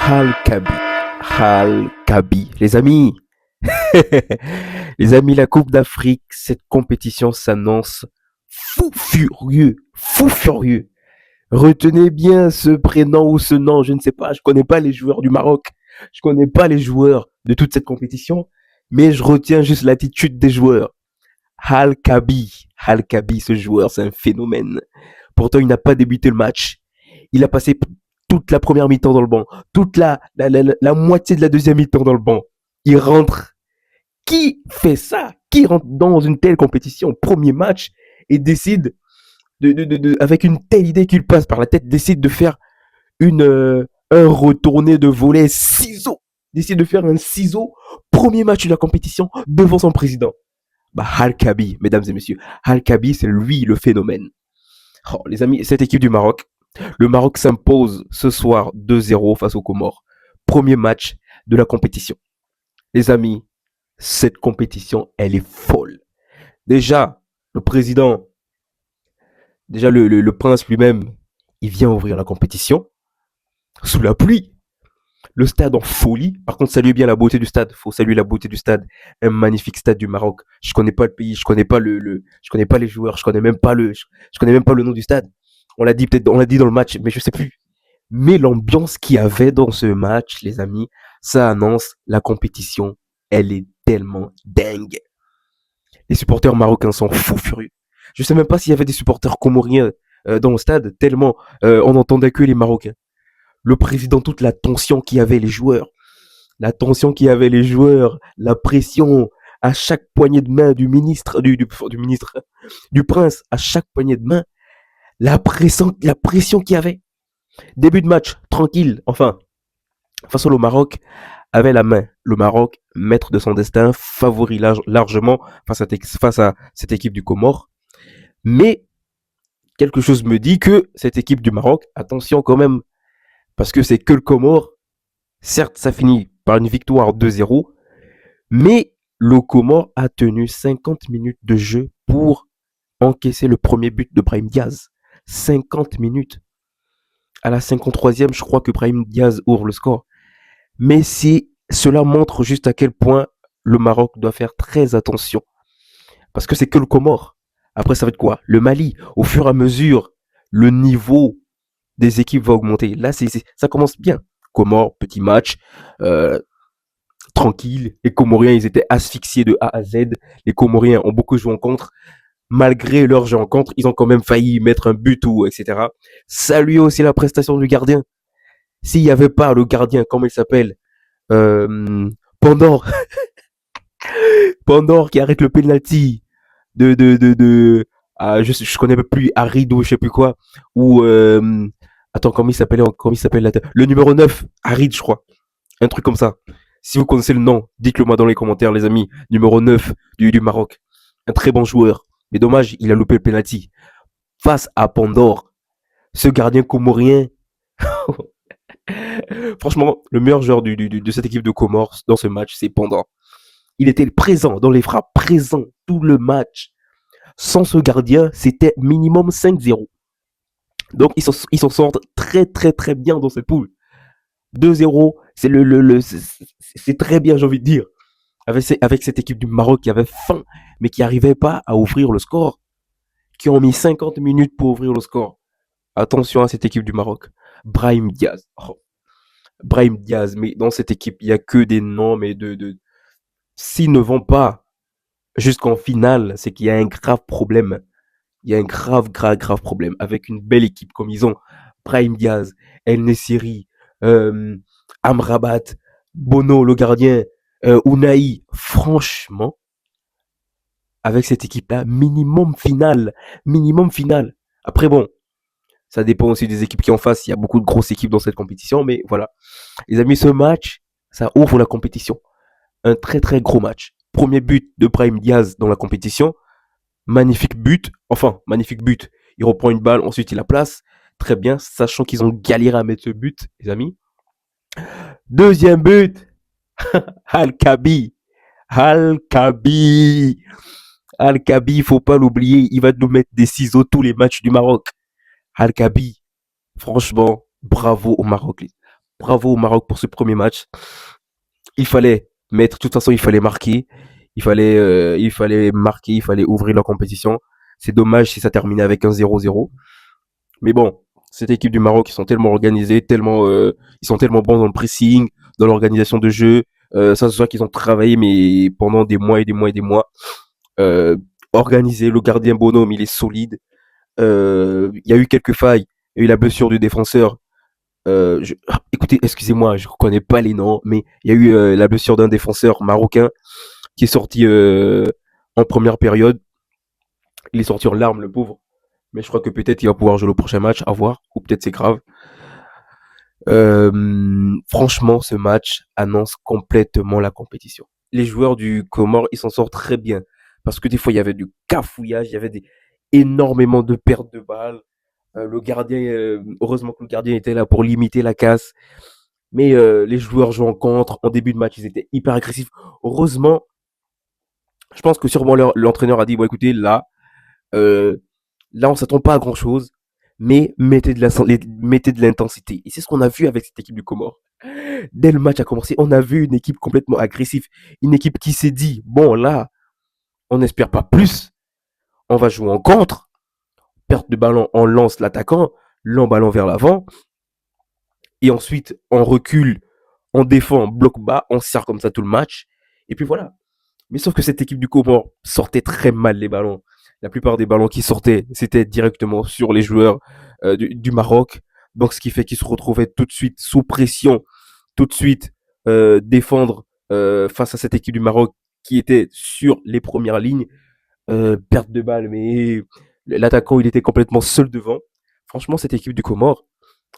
Al-Kabi. Al-Kabi. Les amis, les amis, la Coupe d'Afrique, cette compétition s'annonce fou furieux. Fou furieux. Retenez bien ce prénom ou ce nom, je ne sais pas, je connais pas les joueurs du Maroc, je connais pas les joueurs de toute cette compétition, mais je retiens juste l'attitude des joueurs. Al-Kabi, Al-Kabi, ce joueur, c'est un phénomène. Pourtant, il n'a pas débuté le match. Il a passé toute la première mi-temps dans le banc, toute la moitié de la deuxième mi-temps dans le banc. Il rentre. Qui fait ça? Qui rentre dans une telle compétition, premier match, et décide avec une telle idée qu'il passe par la tête, décide de faire un retourné de volet ciseau, décide de faire un ciseau, premier match de la compétition devant son président. Bah, Al-Kabi, mesdames et messieurs, Al-Kabi, c'est lui le phénomène. Oh, les amis, cette équipe du Maroc, le Maroc s'impose ce soir 2-0 face aux Comores. Premier match de la compétition. Les amis, cette compétition, elle est folle. Déjà, le président, déjà le prince lui-même, il vient ouvrir la compétition sous la pluie. Le stade en folie. Par contre, saluez bien la beauté du stade. Faut saluer la beauté du stade. Un magnifique stade du Maroc. Je connais pas le pays, je connais pas je connais pas les joueurs, je connais même pas le nom du stade. On l'a dit dans le match, mais je sais plus. Mais l'ambiance qu'il y avait dans ce match, les amis, ça annonce la compétition. Elle est tellement dingue. Les supporters marocains sont fous furieux. Je sais même pas s'il y avait des supporters comoriens dans le stade, tellement on entendait que les Marocains. Le président, toute la tension qu'il y avait les joueurs, la pression à chaque poignée de main du ministre, du prince, à chaque poignée de main, la pression qu'il y avait. Début de match, tranquille, enfin, face au Maroc, avait la main. Le Maroc, maître de son destin, favori largement face à cette équipe du Comore. Mais quelque chose me dit que cette équipe du Maroc, attention quand même, parce que c'est que le Comore. Certes, ça finit par une victoire 2-0, mais le Comore a tenu 50 minutes de jeu pour encaisser le premier but de Brahim Diaz. 50 minutes. À la 53e, je crois que Brahim Diaz ouvre le score. Mais cela montre juste à quel point le Maroc doit faire très attention. Parce que c'est que le Comore. Après, ça va être quoi? Le Mali. Au fur et à mesure, le niveau des équipes va augmenter. Là, ça commence bien. Comores, petit match, tranquille. Les Comoriens, ils étaient asphyxiés de A à Z. Les Comoriens ont beaucoup joué en contre. Malgré leur jeu en contre, ils ont quand même failli mettre un but ou etc. Saluer aussi la prestation du gardien. S'il n'y avait pas le gardien, comment il s'appelle, Pandore, Pandore qui arrête le penalty je connais plus, Harid ou je sais plus quoi, ou attends, comment il s'appelle le numéro 9, Harid, je crois, un truc comme ça. Si vous connaissez le nom, dites-le moi dans les commentaires, les amis. Numéro 9 du Maroc, un très bon joueur, mais dommage, il a loupé le penalty face à Pandore, ce gardien comorien. Franchement, le meilleur joueur de cette équipe de Comores dans ce match, c'est Pandore. Il était présent dans les frappes, présent tout le match. Sans ce gardien, c'était minimum 5-0. Donc, ils s'en sortent très, très, très bien dans cette poule. 2-0, c'est très bien, j'ai envie de dire. Avec cette équipe du Maroc qui avait faim, mais qui n'arrivait pas à ouvrir le score. Qui ont mis 50 minutes pour ouvrir le score. Attention à cette équipe du Maroc. Brahim Diaz. Oh. Brahim Diaz, mais dans cette équipe, il n'y a que des noms, mais s'ils ne vont pas jusqu'en finale, c'est qu'il y a un grave problème. Il y a un grave, grave, grave problème. Avec une belle équipe comme ils ont. Brahim Diaz, El Nessiri, Amrabat, Bono, le gardien, Unai. Franchement, avec cette équipe-là, minimum finale. Minimum finale. Après, bon, ça dépend aussi des équipes qui en face. Il y a beaucoup de grosses équipes dans cette compétition, mais voilà. Les amis, ce match, ça ouvre la compétition. Un très, très gros match. Premier but de Brahim Diaz dans la compétition. Magnifique but. Enfin, magnifique but. Il reprend une balle, ensuite il la place. Très bien, sachant qu'ils ont galéré à mettre ce but, les amis. Deuxième but. Al-Kabi. Al-Kabi. Al-Kabi, il faut pas l'oublier. Il va nous mettre des ciseaux tous les matchs du Maroc. Al-Kabi. Franchement, bravo au Maroc. Bravo au Maroc pour ce premier match. Il fallait mettre, de toute façon, il fallait marquer. Il fallait marquer, il fallait ouvrir la compétition. C'est dommage si ça terminait avec un 0-0. Mais bon, cette équipe du Maroc, ils sont tellement organisés, ils sont tellement bons dans le pressing, dans l'organisation de jeu. Ça se voit qu'ils ont travaillé, mais pendant des mois et des mois et des mois. Euh, Organisé, le gardien Bonhomme, il est solide. Il y a eu quelques failles. Il y a eu la blessure du défenseur. Écoutez, excusez-moi, je ne reconnais pas les noms, mais il y a eu la blessure d'un défenseur marocain qui est sorti en première période. Il est sorti en larmes, le pauvre. Mais je crois que peut-être il va pouvoir jouer le prochain match, à voir. Ou peut-être c'est grave. Franchement, ce match annonce complètement la compétition. Les joueurs du Comore, ils s'en sortent très bien. Parce que des fois, il y avait du cafouillage, il y avait énormément de pertes de balles. Le gardien, heureusement que le gardien était là pour limiter la casse. Mais les joueurs jouent en contre. En début de match, ils étaient hyper agressifs. Heureusement, je pense que sûrement l'entraîneur a dit, bon écoutez, euh, là on s'attend pas à grand chose, mais mettez de l'intensité. Et c'est ce qu'on a vu avec cette équipe du Comore. Dès le match a commencé, on a vu une équipe complètement agressive. Une équipe qui s'est dit, bon là, on n'espère pas plus. On va jouer en contre. Perte de ballon, on lance l'attaquant. Long ballon vers l'avant. Et ensuite, on recule, on défend, on bloque bas, on sert comme ça tout le match. Et puis voilà. Mais sauf que cette équipe du Comore sortait très mal les ballons. La plupart des ballons qui sortaient, c'était directement sur les joueurs du Maroc. Donc ce qui fait qu'ils se retrouvaient tout de suite sous pression, tout de suite défendre face à cette équipe du Maroc qui était sur les premières lignes. Perte de balle, mais l'attaquant il était complètement seul devant. Franchement, cette équipe du Comore,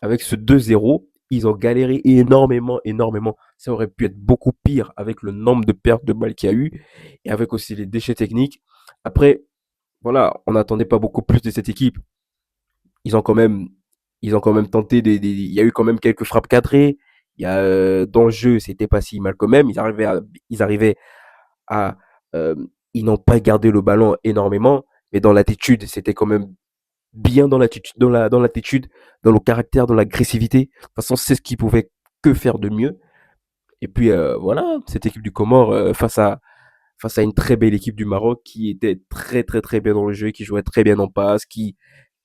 avec ce 2-0, ils ont galéré énormément, énormément. Ça aurait pu être beaucoup pire avec le nombre de pertes de balles qu'il y a eu et avec aussi les déchets techniques. Après, voilà, on n'attendait pas beaucoup plus de cette équipe. Ils ont quand même, ils ont quand même tenté il y a eu quand même quelques frappes cadrées. Il y a dans le jeu, c'était pas si mal quand même. Ils arrivaient à, euh, ils n'ont pas gardé le ballon énormément, mais dans l'attitude, c'était quand même bien dans l'attitude, dans l'attitude, dans le caractère, dans l'agressivité. De toute façon, c'est ce qu'ils pouvaient que faire de mieux. Et puis voilà, cette équipe du Comore face à une très belle équipe du Maroc qui était très très très bien dans le jeu, qui jouait très bien en passe, qui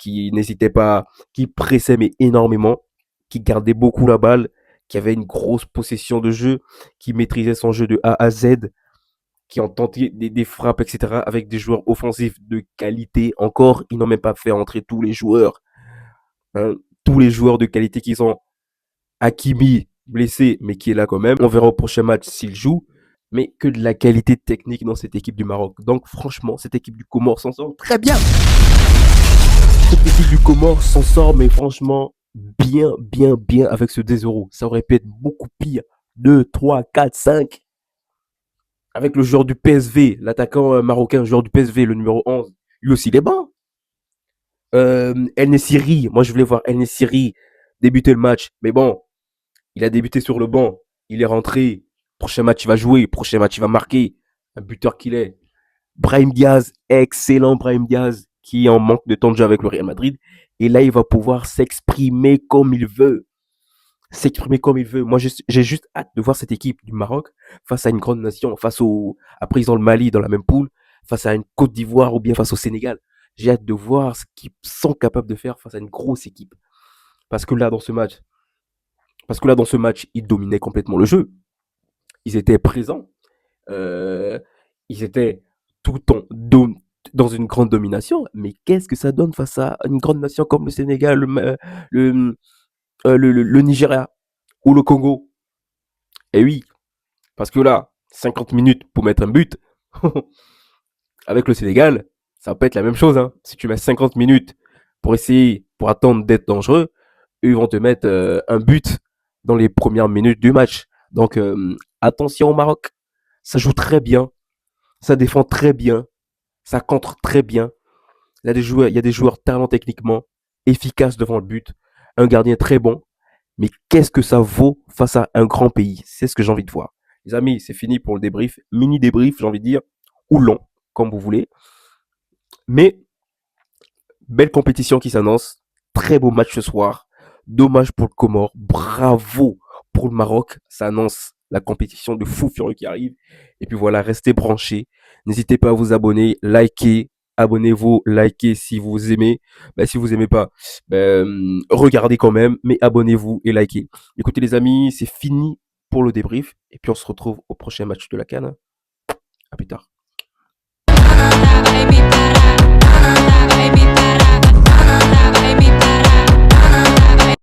n'hésitait pas, qui pressait mais énormément, qui gardait beaucoup la balle, qui avait une grosse possession de jeu, qui maîtrisait son jeu de A à Z, qui ont tenté des frappes, etc., avec des joueurs offensifs de qualité. Encore, ils n'ont même pas fait entrer tous les joueurs, hein, tous les joueurs de qualité qui sont Hakimi blessé, mais qui est là quand même. On verra au prochain match s'il joue, mais que de la qualité technique dans cette équipe du Maroc. Donc franchement, cette équipe du Comore s'en sort très bien. Cette équipe du Comore s'en sort, mais franchement, bien, bien, bien avec ce 2-0. Ça aurait pu être beaucoup pire. 2, 3, 4, 5. Avec le joueur du PSV, l'attaquant marocain, le joueur du PSV, le numéro 11, lui aussi il est bon. El Nessiri, moi je voulais voir El Nessiri débuter le match, mais bon, il a débuté sur le banc, il est rentré, prochain match il va jouer, prochain match il va marquer, un buteur qu'il est. Brahim Diaz, excellent Brahim Diaz, qui est en manque de temps de jeu avec le Real Madrid, et là il va pouvoir s'exprimer comme il veut. S'exprimer comme il veut. Moi, j'ai juste hâte de voir cette équipe du Maroc face à une grande nation, après ils ont le Mali dans la même poule, face à une Côte d'Ivoire ou bien face au Sénégal. J'ai hâte de voir ce qu'ils sont capables de faire face à une grosse équipe. Parce que là, dans ce match, ils dominaient complètement le jeu. Ils étaient présents. Euh, Ils étaient tout le temps dans une grande domination. Mais qu'est-ce que ça donne face à une grande nation comme le Sénégal, le, le Nigeria ou le Congo? Et oui, parce que là, 50 minutes pour mettre un but, avec le Sénégal, ça peut être la même chose. Hein. Si tu mets 50 minutes pour attendre d'être dangereux, eux, ils vont te mettre un but dans les premières minutes du match. Donc, attention au Maroc. Ça joue très bien. Ça défend très bien. Ça contre très bien. Il y a des joueurs talents techniquement, efficaces devant le but. Un gardien très bon. Mais qu'est-ce que ça vaut face à un grand pays? C'est ce que j'ai envie de voir. Les amis, c'est fini pour le débrief. Mini débrief, j'ai envie de dire. Ou long, comme vous voulez. Mais belle compétition qui s'annonce. Très beau match ce soir. Dommage pour le Comore. Bravo pour le Maroc. Ça annonce la compétition de fou furieux qui arrive. Et puis voilà, restez branchés. N'hésitez pas à vous abonner, liker. Abonnez-vous, likez si vous aimez. Si vous aimez pas, regardez quand même, mais abonnez-vous et likez. Écoutez les amis, c'est fini pour le débrief. Et puis on se retrouve au prochain match de la CAN. À plus tard.